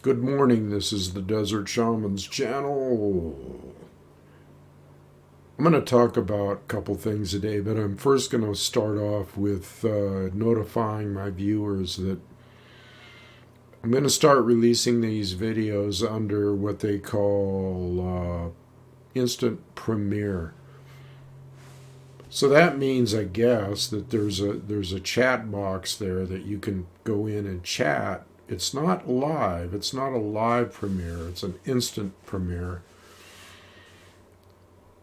Good morning, this is the Desert Shamans channel. I'm going to talk about a couple things today, but I'm first going to start off with notifying my viewers that I'm going to start releasing these videos under what they call instant premiere. So that means, I guess, that there's a chat box there that you can go in and chat. It's not live. It's not a live premiere. It's an instant premiere.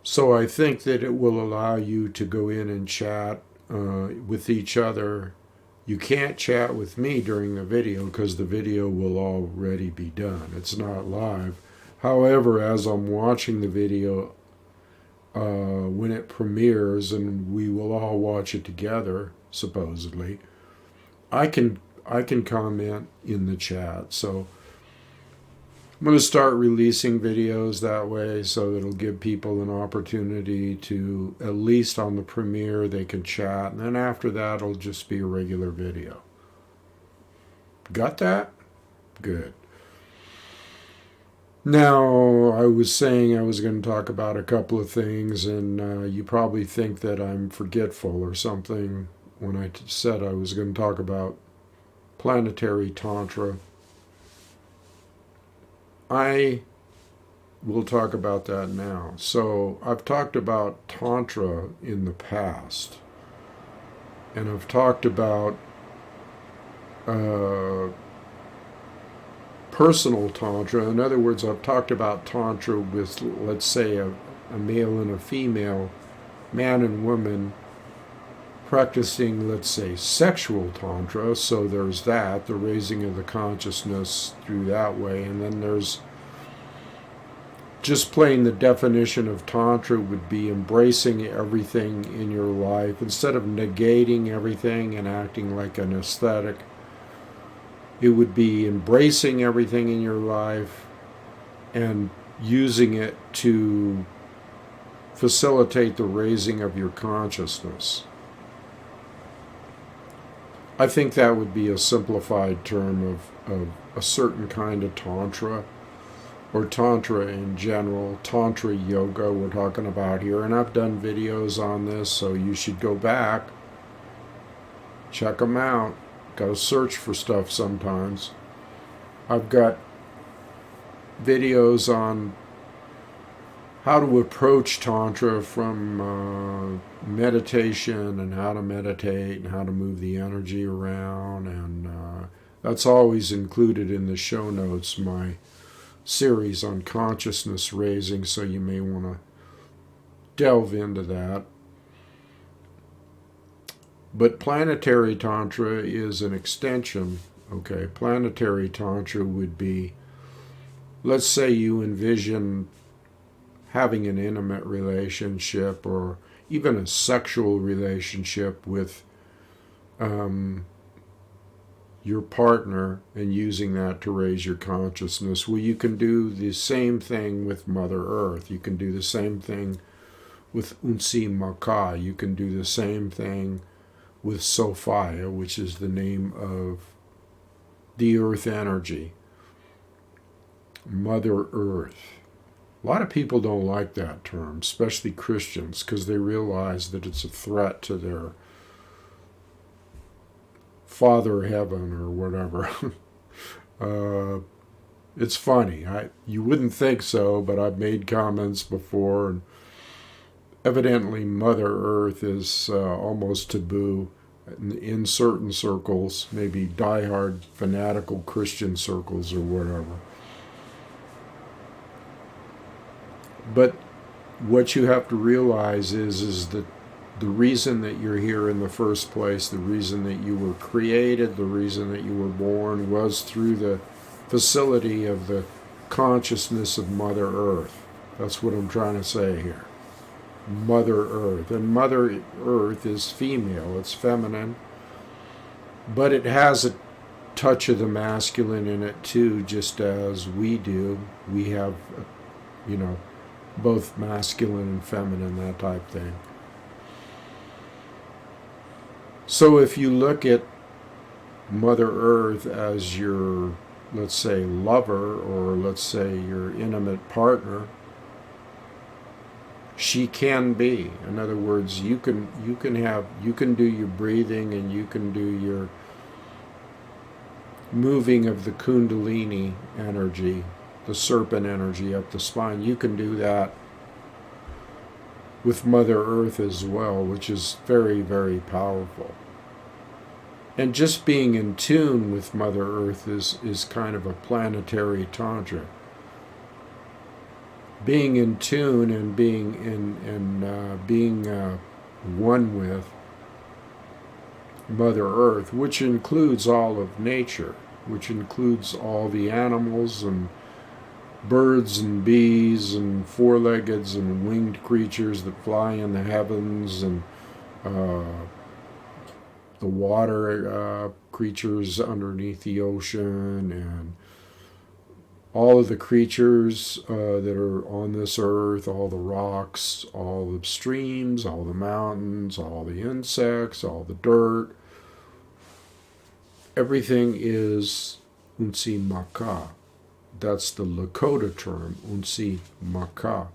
So I think that it will allow you to go in and chat with each other. You can't chat with me during the video because the video will already be done. It's not live. However, as I'm watching the video, when it premieres, and we will all watch it together, supposedly, I can comment in the chat. So I'm going to start releasing videos that way so that it'll give people an opportunity to, at least on the premiere, they can chat. And then after that, it'll just be a regular video. Got that? Good. Now, I was saying I was going to talk about a couple of things, and you probably think that I'm forgetful or something when I said I was going to talk about Planetary Tantra. I will talk about that now. So I've talked about Tantra in the past, and I've talked about personal Tantra. In other words, I've talked about Tantra with, let's say, a male and a female, man and woman, practicing, let's say, sexual Tantra. So there's that, the raising of the consciousness through that way. And then there's just plain the definition of Tantra would be embracing everything in your life. Instead of negating everything and acting like an aesthetic, it would be embracing everything in your life and using it to facilitate the raising of your consciousness. I think that would be a simplified term of a certain kind of Tantra, or Tantra in general, Tantra yoga we're talking about here. And I've done videos on this, so you should go back, check them out. Gotta search for stuff sometimes. I've got videos on how to approach Tantra from meditation, and how to meditate, and how to move the energy around, and that's always included in the show notes, my series on consciousness raising, so you may want to delve into that. But Planetary Tantra is an extension. Okay, Planetary Tantra would be, let's say you envision having an intimate relationship or even a sexual relationship with your partner, and using that to raise your consciousness. Well, you can do the same thing with Mother Earth. You can do the same thing with Unci Maka. You can do the same thing with Sophia, which is the name of the earth energy, Mother Earth. A lot of people don't like that term, especially Christians, because they realize that it's a threat to their Father Heaven or whatever. It's funny. You wouldn't think so, but I've made comments before, and evidently Mother Earth is almost taboo in certain circles, maybe diehard fanatical Christian circles or whatever. But what you have to realize is that the reason that you're here in the first place, the reason that you were created, the reason that you were born, was through the facility of the consciousness of Mother Earth. That's what I'm trying to say here. Mother Earth. And Mother Earth is female, it's feminine, but it has a touch of the masculine in it too, just as we do. We have, both masculine and feminine, that type thing. So if you look at Mother Earth as your let's say, lover, or let's say your intimate partner, she can be. In other words, you can do your breathing, and you can do your moving of the kundalini energy, the serpent energy up the spine. You can do that with Mother Earth as well, which is very, very powerful. And just being in tune with Mother Earth is kind of a planetary tantra. Being in tune and being one with Mother Earth, which includes all of nature, which includes all the animals and birds and bees and four-leggeds and winged creatures that fly in the heavens, and the water creatures underneath the ocean, and all of the creatures that are on this earth, all the rocks, all the streams, all the mountains, all the insects, all the dirt. Everything is Unci Maka. That's the Lakota term, Unci Maka.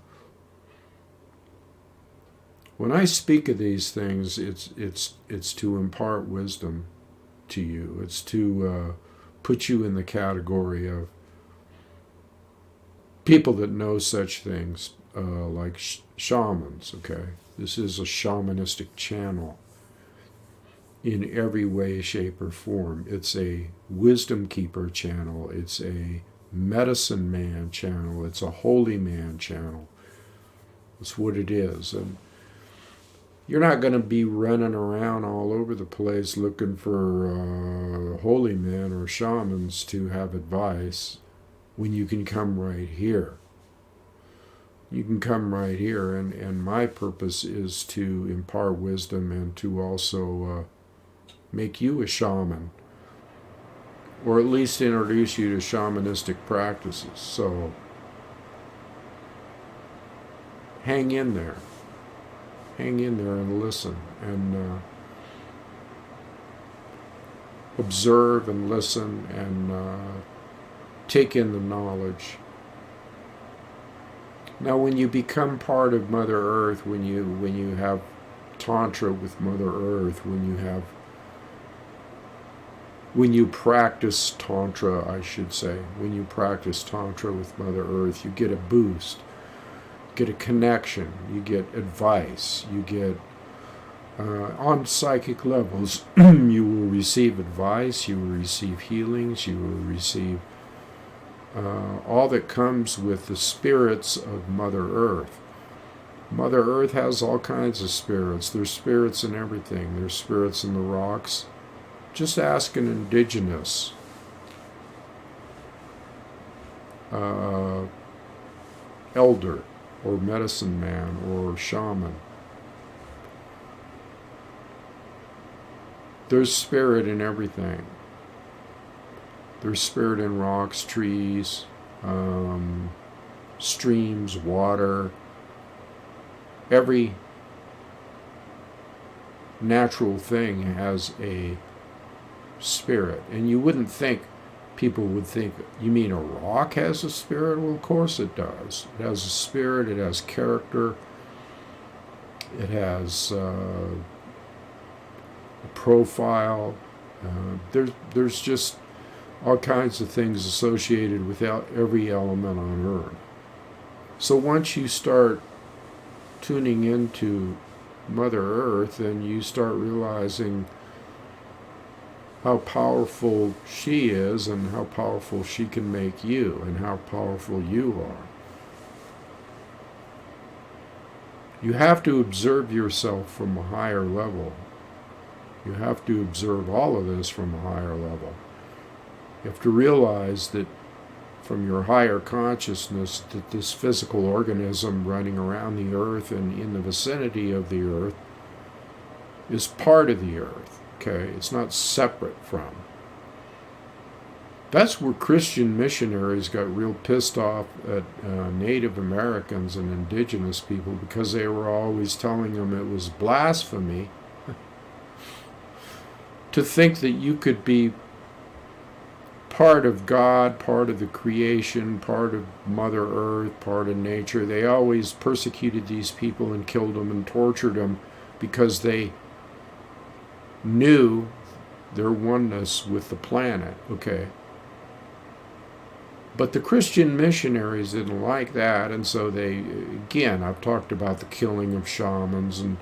When I speak of these things, it's to impart wisdom to you. It's to put you in the category of people that know such things, like shamans, okay? This is a shamanistic channel in every way, shape, or form. It's a wisdom keeper channel. It's a medicine man channel. It's a holy man channel. That's what it is. And you're not going to be running around all over the place looking for holy men or shamans to have advice when you can come right here. You can come right here, and my purpose is to impart wisdom and to also make you a shaman, or at least introduce you to shamanistic practices. So hang in there. Hang in there and listen, and observe and listen, and take in the knowledge. Now, when you become part of Mother Earth, when you have Tantra with Mother Earth, when you practice Tantra, I should say, when you practice Tantra with Mother Earth, you get a boost, get a connection, you get advice, you get, on psychic levels, you will receive advice, you will receive healings, you will receive all that comes with the spirits of Mother Earth. Mother Earth has all kinds of spirits. There's spirits in everything. There's spirits in the rocks. Just ask an indigenous elder or medicine man or shaman. There's spirit in everything. There's spirit in rocks, trees, streams, water. Every natural thing has a spirit. And you wouldn't think, people would think, you mean a rock has a spirit? Well, of course it does. It has a spirit, it has character, it has a profile. There's just all kinds of things associated with every element on Earth. So once you start tuning into Mother Earth, and you start realizing how powerful she is, and how powerful she can make you, and how powerful you are. You have to observe yourself from a higher level. You have to observe all of this from a higher level. You have to realize that from your higher consciousness, that this physical organism running around the earth and in the vicinity of the earth is part of the earth, okay? It's not separate from. That's where Christian missionaries got real pissed off at Native Americans and indigenous people, because they were always telling them it was blasphemy to think that you could be part of God, part of the creation, part of Mother Earth, part of nature. They always persecuted these people and killed them and tortured them because they knew their oneness with the planet, okay? But the Christian missionaries didn't like that, and so they, again, I've talked about the killing of shamans and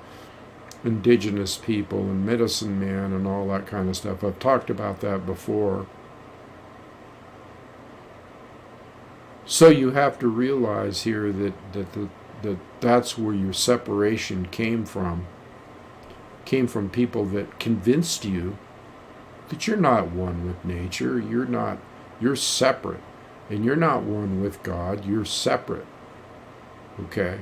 indigenous people and medicine men and all that kind of stuff. I've talked about that before. So you have to realize here that that's where your separation came from. Came from people that convinced you that you're not one with nature. You're separate. And you're not one with God. You're separate. Okay?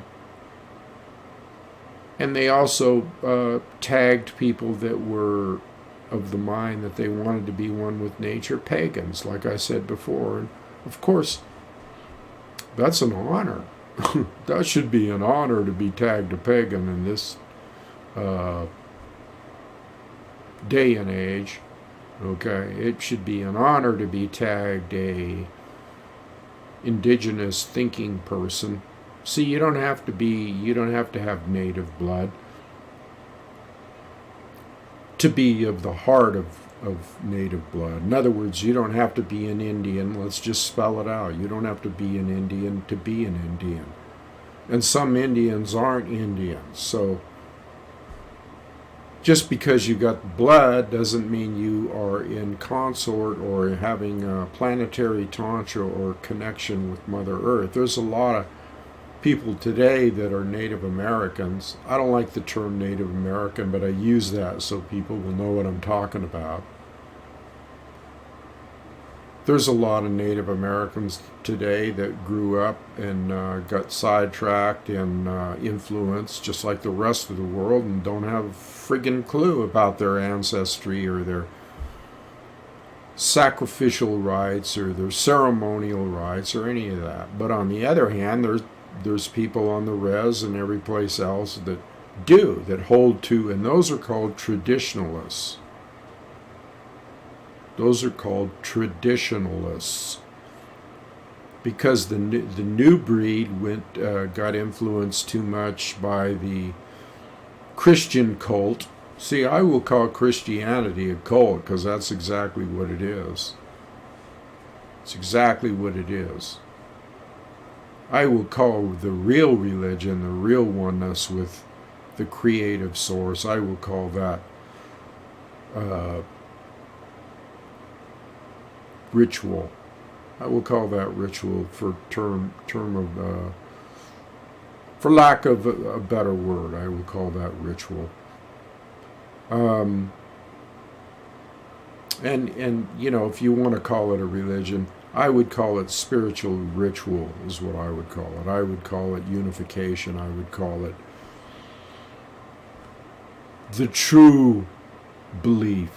And they also tagged people that were of the mind that they wanted to be one with nature, pagans, like I said before. And of course, that's an honor. That should be an honor to be tagged a pagan in this day and age. Okay, it should be an honor to be tagged a indigenous thinking person. See, you don't have to have native blood to be of the heart of native blood. In other words, you don't have to be an Indian. Let's just spell it out. You don't have to be an Indian to be an Indian. And some Indians aren't Indians. So just because you got blood doesn't mean you are in consort or having a planetary tantra or connection with Mother Earth. There's a lot of people today that are Native Americans. I don't like the term Native American, but I use that so people will know what I'm talking about. There's a lot of Native Americans today that grew up and got sidetracked and influenced just like the rest of the world and don't have a friggin' clue about their ancestry or their sacrificial rites or their ceremonial rites or any of that. But on the other hand, there's people on the res and every place else that hold to, and those are called traditionalists. Those are called traditionalists because the new breed got influenced too much by the Christian cult. See, I will call Christianity a cult because that's exactly what it is. It's exactly what it is. I will call the real religion, the real oneness with the creative source, I will call that ritual. I will call that ritual for for lack of a better word, I will call that ritual. And if you want to call it a religion, I would call it spiritual ritual is what I would call it. I would call it unification. I would call it the true belief.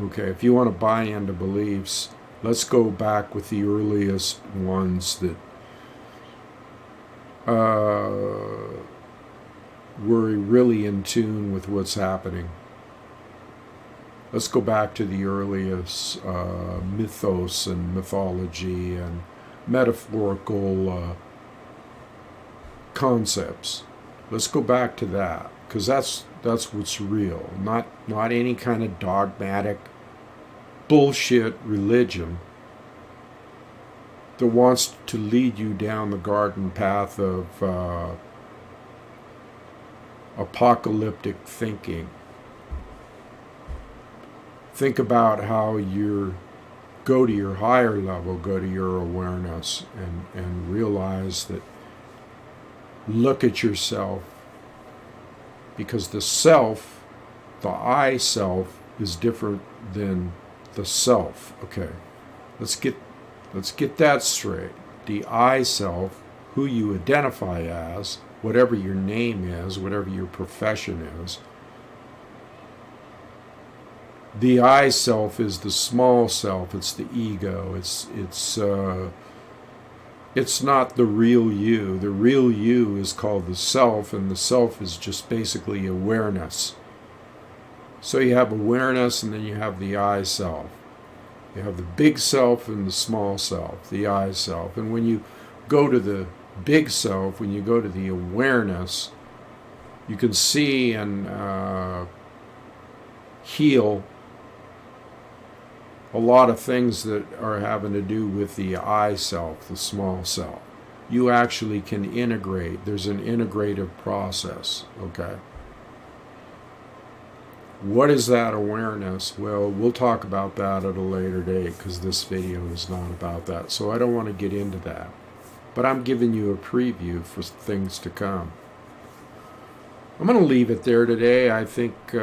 Okay, if you want to buy into beliefs, let's go back with the earliest ones that were really in tune with what's happening. Let's go back to the earliest mythos and mythology and metaphorical concepts. Let's go back to that, because that's what's real, not any kind of dogmatic bullshit religion that wants to lead you down the garden path of apocalyptic thinking. Think about how you go to your higher level, go to your awareness, and realize that, look at yourself, because the self, the I self, is different than the self. Okay, let's get that straight. The I self, who you identify as, whatever your name is, whatever your profession is, the I self is the small self. It's the ego. It's not the real you. The real you is called the self, and the self is just basically awareness. So you have awareness, and then you have the I self. You have the big self and the small self, the I self. And when you go to the big self, when you go to the awareness, you can see and heal a lot of things that are having to do with the I self, the small self. You actually can integrate. There's an integrative process, okay? What is that awareness? Well, we'll talk about that at a later date because this video is not about that. So I don't want to get into that. But I'm giving you a preview for things to come. I'm going to leave it there today. I think, I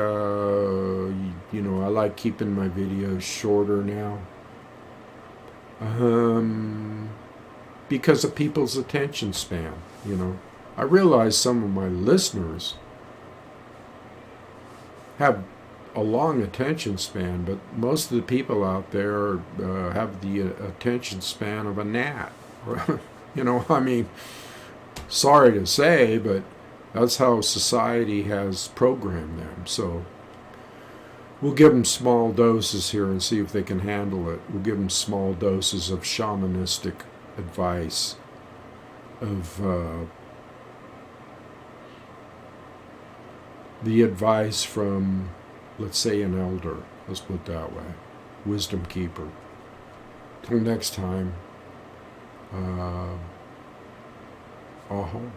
like keeping my videos shorter now. Because of people's attention span, I realize some of my listeners have a long attention span, but most of the people out there have the attention span of a gnat. Sorry to say, but that's how society has programmed them. So we'll give them small doses here and see if they can handle it. We'll give them small doses of shamanistic advice, of the advice from, let's say, an elder. Let's put it that way. Wisdom keeper. Till next time, aho.